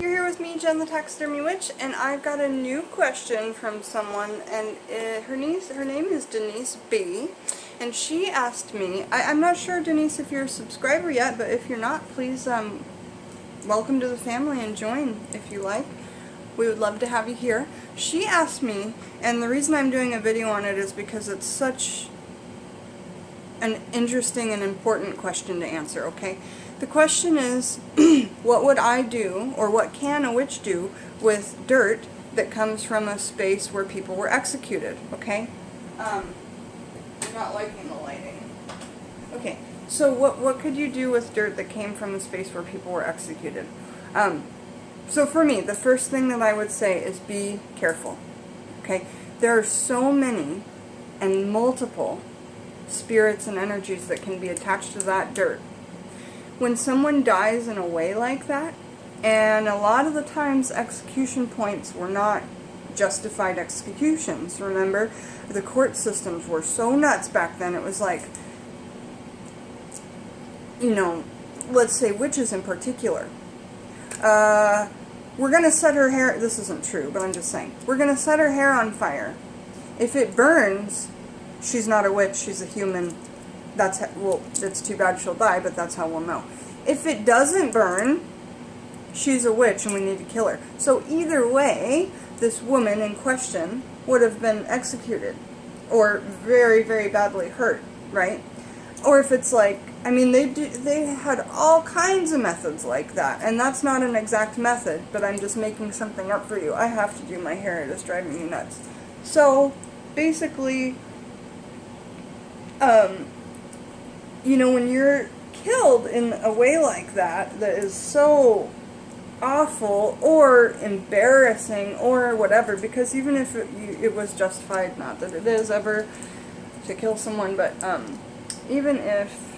You're here with me, Jen the Taxidermy Witch, and I've got a new question from someone, and her name is Denise B, and she asked me, I'm not sure, Denise, if you're a subscriber yet, but if you're not, please welcome to the family and join if you like. We would love to have you here. She asked me, and the reason I'm doing a video on it is because it's such an interesting and important question to answer, okay? The question is, what would I do, or what can a witch do with dirt that comes from a space where people were executed, okay? I'm not liking the lighting. Okay, so what could you do with dirt that came from a space where people were executed? So for me, the first thing that I would say is be careful, okay? There are so many and multiple spirits and energies that can be attached to that dirt. When someone dies in a way like that, and a lot of the times execution points were not justified executions, remember? The court systems were so nuts back then, it was like, you know, let's say witches in particular. We're going to set her hair, this isn't true, but I'm just saying, we're going to set her hair on fire. If it burns, she's not a witch, she's a human. That's, well, it's too bad she'll die, but that's how we'll know. If it doesn't burn, she's a witch and we need to kill her. So either way, this woman in question would have been executed or very, very badly hurt, right? Or if it's like, I mean, they had all kinds of methods like that, and that's not an exact method, but I'm just making something up for you. I have to do my hair, it is driving me nuts. So basically, you know, when you're killed in a way like that, that is so awful or embarrassing or whatever, because even if it was justified, not that it is ever to kill someone, but even if,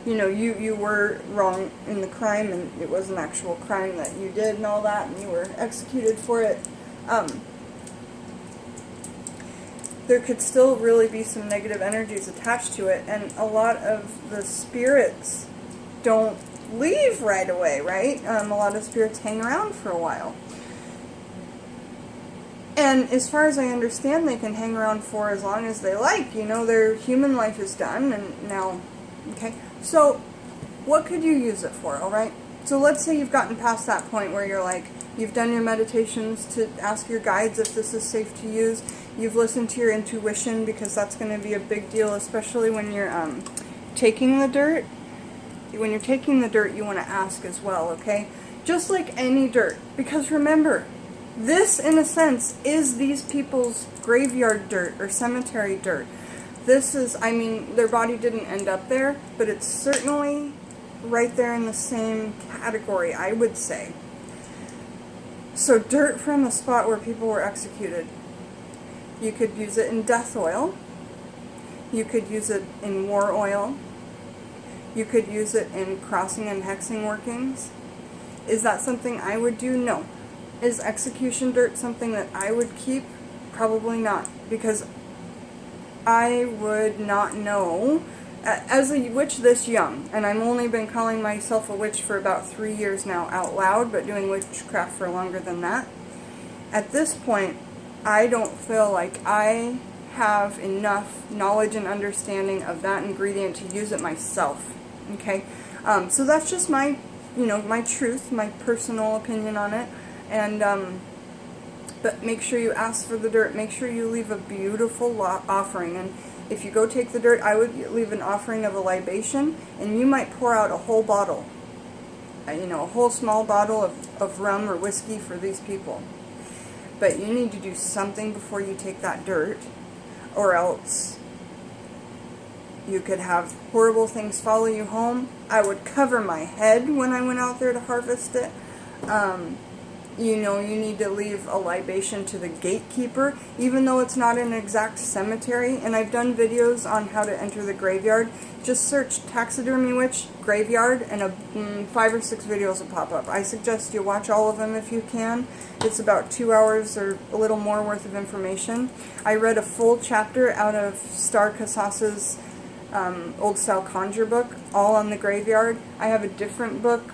you know, you were wrong in the crime and it was an actual crime that you did and all that, and you were executed for it, there could still really be some negative energies attached to it, and a lot of the spirits don't leave right away, right? A lot of spirits hang around for a while. And as far as I understand, they can hang around for as long as they like, you know, their human life is done, and now, okay? So, what could you use it for, alright? So let's say you've gotten past that point where you're like, you've done your meditations to ask your guides if this is safe to use. You've listened to your intuition, because that's going to be a big deal, especially when you're taking the dirt. When you're taking the dirt, you want to ask as well, okay? Just like any dirt. Because remember, this, in a sense, is these people's graveyard dirt or cemetery dirt. This is, I mean, their body didn't end up there, but it's certainly right there in the same category, I would say. So dirt from the spot where people were executed. You could use it in death oil. You could use it in war oil. You could use it in crossing and hexing workings. Is that something I would do? No. Is execution dirt something that I would keep? Probably not, because I would not know. As a witch this young, and I've only been calling myself a witch for about 3 years now out loud, but doing witchcraft for longer than that. At this point, I don't feel like I have enough knowledge and understanding of that ingredient to use it myself, okay? So that's just my, you know, my truth, my personal opinion on it, and, but make sure you ask for the dirt, make sure you leave a beautiful offering, and if you go take the dirt, I would leave an offering of a libation, and you might pour out a whole bottle, you know, a whole small bottle of rum or whiskey for these people. But you need to do something before you take that dirt, or else you could have horrible things follow you home. I would cover my head when I went out there to harvest it. You know, you need to leave a libation to the gatekeeper, even though it's not an exact cemetery. And I've done videos on how to enter the graveyard. Just search Taxidermy Witch Graveyard, and 5 or 6 videos will pop up. I suggest you watch all of them if you can. It's about 2 hours or a little more worth of information. I read a full chapter out of Star Casas's old style conjure book, all on the graveyard. I have a different book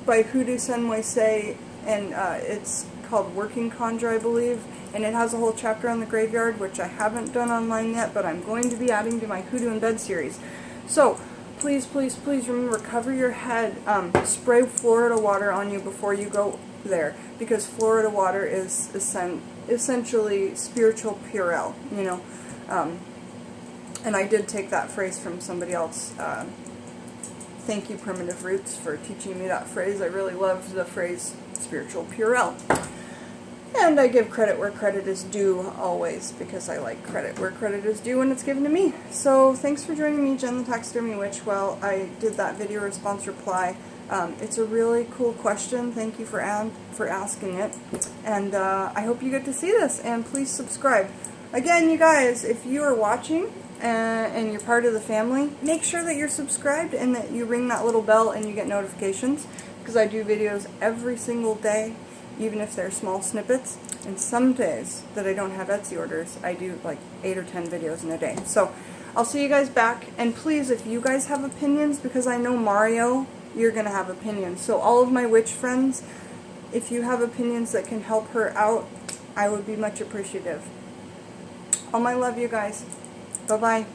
by Hoodoo Senway Say, and it's called Working Conjure, I believe, and it has a whole chapter on the graveyard, which I haven't done online yet, but I'm going to be adding to my Hoodoo in Bed series. So, please, please, please remember, cover your head, spray Florida water on you before you go there, because Florida water is essentially spiritual Purell, you know. And I did take that phrase from somebody else. Thank you, Primitive Roots, for teaching me that phrase. I really loved the phrase spiritual Purell. And I give credit where credit is due always, because I like credit where credit is due when it's given to me. So thanks for joining me, Jen the Taxidermy Witch, while I did that video response reply. It's a really cool question. Thank you for asking it. And I hope you get to see this, and please subscribe. Again, you guys, if you are watching and you're part of the family, make sure that you're subscribed and that you ring that little bell and you get notifications, because I do videos every single day, even if they're small snippets. And some days that I don't have Etsy orders, I do like 8 or 10 videos in a day. So I'll see you guys back, and please, if you guys have opinions, because I know Mario, you're going to have opinions. So all of my witch friends, if you have opinions that can help her out, I would be much appreciative. All my love, you guys. Bye-bye.